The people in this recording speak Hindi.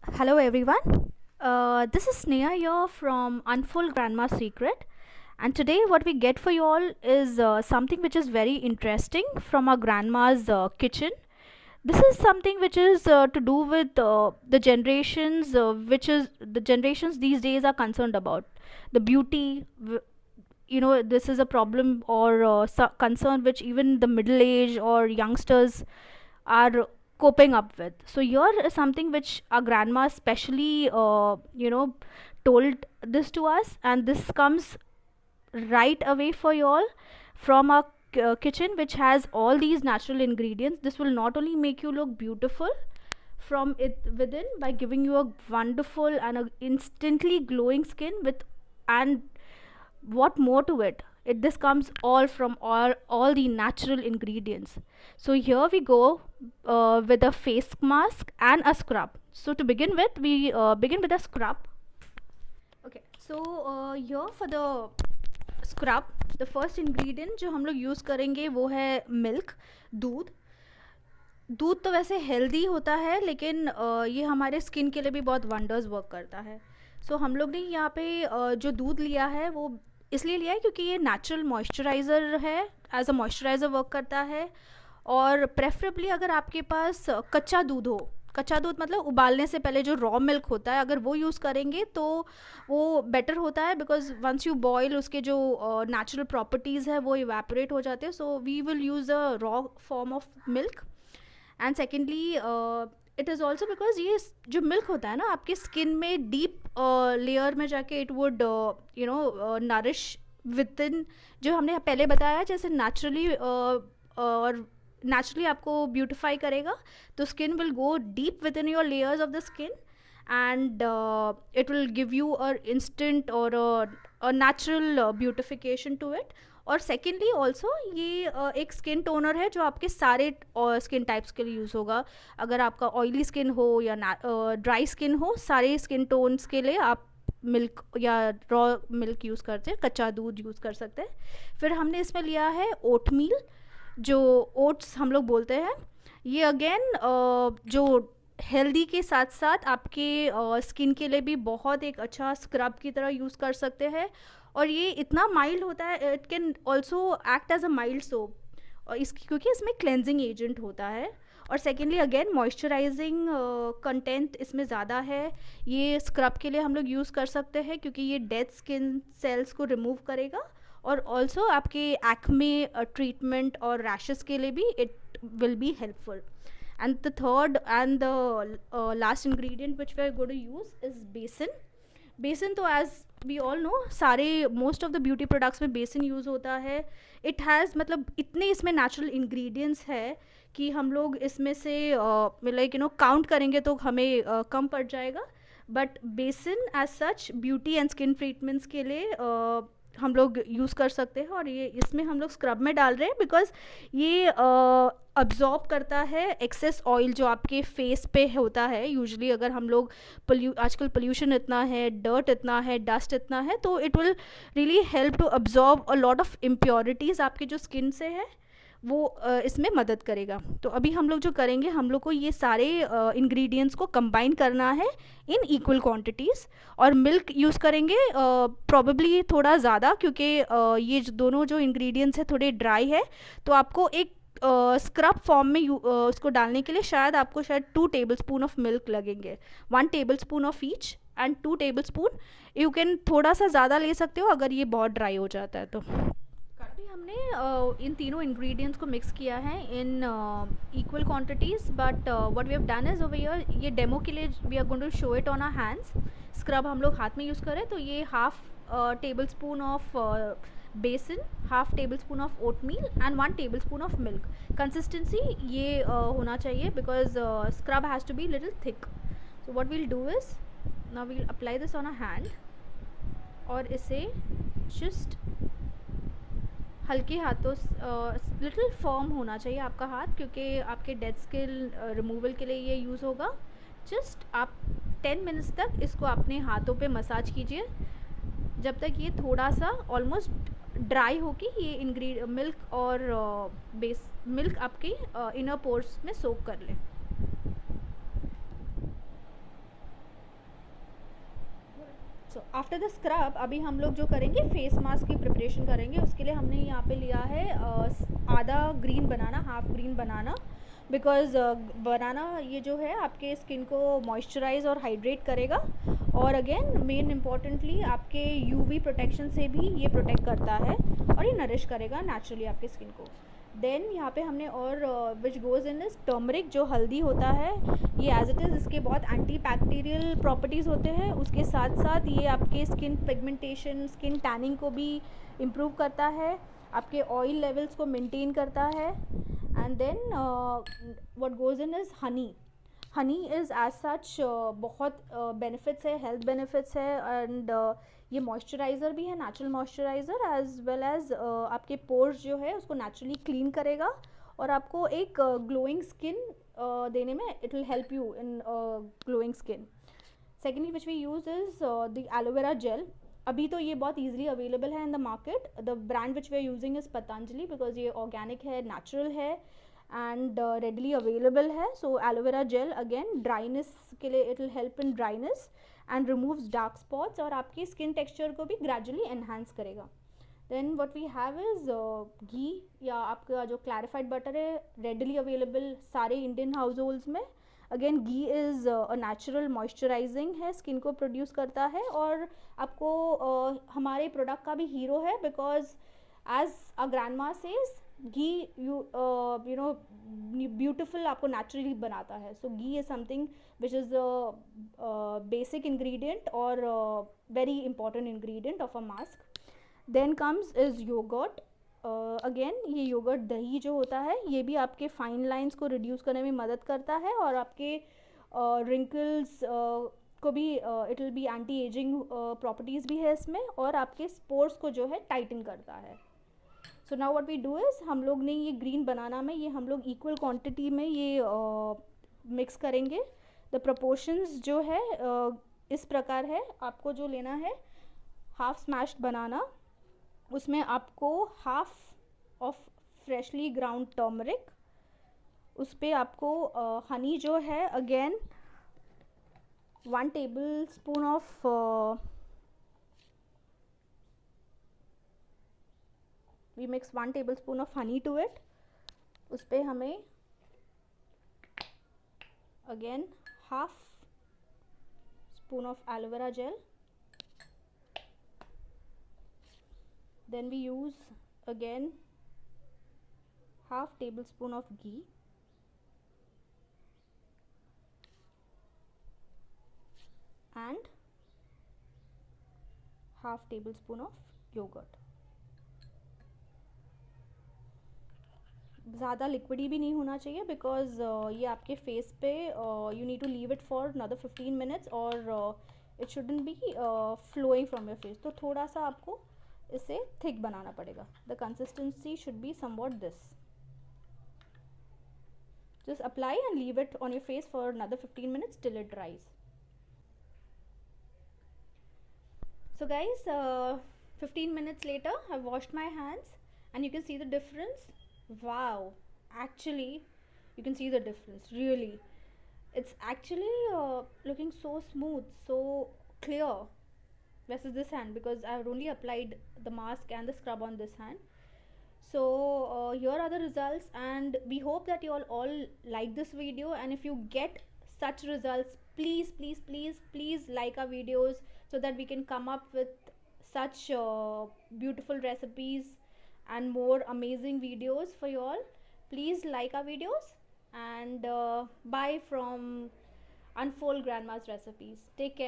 Hello everyone. This is Sneha here from Unfold Grandma's Secret. And today, what we get for you all is something which is very interesting from our grandma's kitchen. This is something which is to do with the generations, which is the generations these days are concerned about. The beauty, this is a problem or concern which even the middle age or youngsters are coping up with. So here is something which our grandma specially told this to us, and this comes right away for you all from our kitchen, which has all these natural ingredients. This will not only make you look beautiful from it within by giving you a wonderful and a instantly glowing skin with, and what more to it, this comes all from all the natural ingredients. So here we go with a face mask and a scrub. So to begin with, we begin with a scrub. Okay, so here for the scrub, the first ingredient जो हम लोग यूज़ करेंगे वो है मिल्क, दूध। दूध तो वैसे हेल्दी होता है, लेकिन ये हमारे स्किन के लिए भी बहुत वंडर्स वर्क करता है। सो हम लोग ने यहाँ पे जो दूध लिया है वो इसलिए लिया है क्योंकि ये नेचुरल मॉइस्चराइज़र है, एज अ मॉइस्चराइज़र वर्क करता है। और प्रेफरेबली अगर आपके पास कच्चा दूध हो, कच्चा दूध मतलब उबालने से पहले जो रॉ मिल्क होता है, अगर वो यूज़ करेंगे तो वो बेटर होता है, बिकॉज वंस यू बॉयल उसके जो नेचुरल प्रॉपर्टीज़ है वो इवेपोरेट हो जाते हैं। So we will use a raw form of milk. And secondly it is also because ये जो मिल्क होता है ना, आपके स्किन में डीप लेयर में जाके it would nourish with in, जो हमने पहले बताया जैसे नेचुरली और नेचुरली आपको ब्यूटिफाई करेगा। तो skin will go deep with in your layers of the skin, and it will give you a instant or a natural beautification to it. और सेकेंडली ऑल्सो ये एक स्किन टोनर है जो आपके सारे स्किन टाइप्स के लिए यूज़ होगा। अगर आपका ऑयली स्किन हो या ड्राई स्किन हो, सारे स्किन टोन्स के लिए आप मिल्क या रॉ मिल्क यूज़ करते हैं, कच्चा दूध यूज़ कर सकते हैं। फिर हमने इसमें लिया है ओट मील, जो ओट्स हम लोग बोलते हैं। ये अगेन जो हेल्दी के साथ साथ आपके स्किन के लिए भी बहुत एक अच्छा स्क्रब की तरह यूज़ कर सकते हैं। और ये इतना माइल्ड होता है, it can also act as a mild soap, और इसकी क्योंकि इसमें क्लेंजिंग एजेंट होता है। और सेकेंडली अगेन मॉइस्चराइजिंग कंटेंट इसमें ज़्यादा है। ये स्क्रब के लिए हम लोग यूज़ कर सकते हैं क्योंकि ये डेड स्किन सेल्स को रिमूव करेगा, और ऑल्सो आपके एक्मे ट्रीटमेंट और रैशेस के लिए भी it will be helpful. And the third and the last ingredient which we are going to use is बेसन। बेसन तो एज वी ऑल नो, सारे most of the beauty products में बेसन यूज़ होता है। इट हैज़ मतलब इतने इसमें नेचुरल इंग्रेडिएंट्स है कि हम लोग इसमें से लाइक काउंट करेंगे तो हमें कम पड़ जाएगा। But besan as such beauty and skin treatments के लिए हम लोग यूज़ कर सकते हैं। और ये इसमें हम लोग स्क्रब में डाल रहे हैं बिकॉज ये अब्जॉर्ब करता है एक्सेस ऑयल जो आपके फेस पे होता है। यूजुअली अगर हम लोग आजकल पोल्यूशन इतना है, डर्ट इतना है, डस्ट इतना है, तो it will really help to absorb a lot of impurities आपके जो स्किन से है, वो इसमें मदद करेगा। तो अभी हम लोग जो करेंगे, हम लोग को ये सारे इंग्रेडिएंट्स को कंबाइन करना है इन इक्वल क्वांटिटीज़। और मिल्क यूज़ करेंगे प्रॉबेबली थोड़ा ज़्यादा, क्योंकि ये दोनों जो इंग्रेडिएंट्स है थोड़े ड्राई है। तो आपको एक स्क्रब फॉर्म में उसको डालने के लिए शायद आपको 2 टेबल स्पून ऑफ मिल्क लगेंगे, 1 tablespoon of each and 2 table spoon. You can थोड़ा सा ज़्यादा ले सकते हो अगर ये बहुत ड्राई हो जाता है तो। अभी हमने इन तीनों इंग्रेडिएंट्स को मिक्स किया है in equal quantities, but what we have done is over here, ये डेमो के लिए we are going to show it on our hands. Scrub हम लोग हाथ में यूज़ करें तो ये half tablespoon of besan, half tablespoon of oatmeal and 1 tablespoon of milk. Consistency ये होना चाहिए because scrub has to be little thick. So what we'll do is, now we'll apply this on a hand, और इसे जस्ट हल्के हाथों, लिटिल फर्म होना चाहिए आपका हाथ, क्योंकि आपके डेड स्किन रिमूवल के लिए ये यूज़ होगा। जस्ट आप 10 मिनट्स तक इसको अपने हाथों पे मसाज कीजिए, जब तक ये थोड़ा सा ऑलमोस्ट ड्राई होगी, ये मिल्क और बेस मिल्क आपके इनर पोर्स में सोक कर ले। सो आफ्टर द स्क्रब अभी हम लोग जो करेंगे फेस मास्क की प्रिपरेशन करेंगे। उसके लिए हमने यहाँ पे लिया है आधा green banana, half green banana, because banana ये जो है आपके स्किन को मॉइस्चराइज और हाइड्रेट करेगा, और अगेन मेन इम्पॉर्टेंटली आपके यूवी प्रोटेक्शन से भी ये प्रोटेक्ट करता है और ये नरिश करेगा नेचुरली आपके स्किन को। देन यहाँ पे हमने और विच गोज़ इन इज टर्मरिक, जो हल्दी होता है, ये एज इट इज़ इसके बहुत एंटी बैक्टीरियल प्रॉपर्टीज़ होते हैं। उसके साथ साथ ये आपके स्किन पिगमेंटेशन, स्किन टैनिंग को भी इम्प्रूव करता है, आपके ऑयल लेवल्स को मेंटेन करता है। And then what goes in is honey. Honey is as such बहुत बेनिफिट्स है, हेल्थ बेनिफिट्स है, एंड ये मॉइस्चराइज़र भी है, natural moisturiser, as well as आपके पोर्स जो है उसको नेचुरली क्लीन करेगा और आपको एक ग्लोइंग स्किन देने में it will help you in glowing skin. Secondly which we use is the aloe vera gel. अभी तो ये बहुत ईजिली अवेलेबल है in the market. The brand which we are using is Patanjali, because ये ऑर्गेनिक है, नेचुरल है एंड रेडली अवेलेबल है। So aloe vera gel again dryness के लिए it will help in dryness and removes dark spots और आपकी स्किन टेक्सचर को भी ग्रेजुअली एनहांस करेगा। Then what we have is ghee, या आपका जो क्लैरिफाइड बटर है, रेडली अवेलेबल सारे इंडियन हाउस होल्ड्स में। Again ghee is a natural moisturising है, स्किन को प्रोड्यूस करता है और आपको हमारे प्रोडक्ट का भी हीरो है, because as a grandma says ghee you know beautiful आपको नेचुरली बनाता है। So ghee is something which is basic ingredient और very important ingredient of a mask. Then comes is yogurt. Again ये योगर्ट दही जो होता है ये भी आपके फाइन लाइंस को रिड्यूस करने में मदद करता है और आपके रिंकल्स को भी it will be anti ageing properties भी है इसमें, और आपके स्पोर्स को जो है टाइटन करता है। So now what we do is हम लोग ने ये ग्रीन बनाना में ये हम लोग इक्वल क्वांटिटी में ये मिक्स करेंगे। द प्रोपोर्शंस जो है इस प्रकार है। आपको जो लेना है हाफ स्मैश्ड बनाना, उसमें आपको half of freshly ground turmeric, उस पर आपको हनी जो है again 1 tablespoon of we mix 1 tablespoon of honey to it. उस पर हमें again half spoon of aloe vera gel, then we use again half tablespoon of ghee and half tablespoon of yogurt. ज़्यादा लिक्विडी भी नहीं होना चाहिए, बिकॉज ये आपके फेस पे you need to leave it for another 15 minutes और it shouldn't be flowing from your face. तो थोड़ा सा आपको इसे थिक बनाना पड़ेगा। The consistency should be somewhat this. Just apply and leave it on your face for another 15 minutes till it dries. So guys, 15 minutes later I've washed my hands and you can see the difference. Wow, actually you can see the difference, really. It's actually looking so smooth, so clear versus this hand, because I've only applied the mask and the scrub on this hand. So here are the results, and we hope that you all like this video, and if you get such results, please please please please like our videos so that we can come up with such beautiful recipes and more amazing videos for you all. Please like our videos, and bye from Unfold Grandma's Recipes. Take care.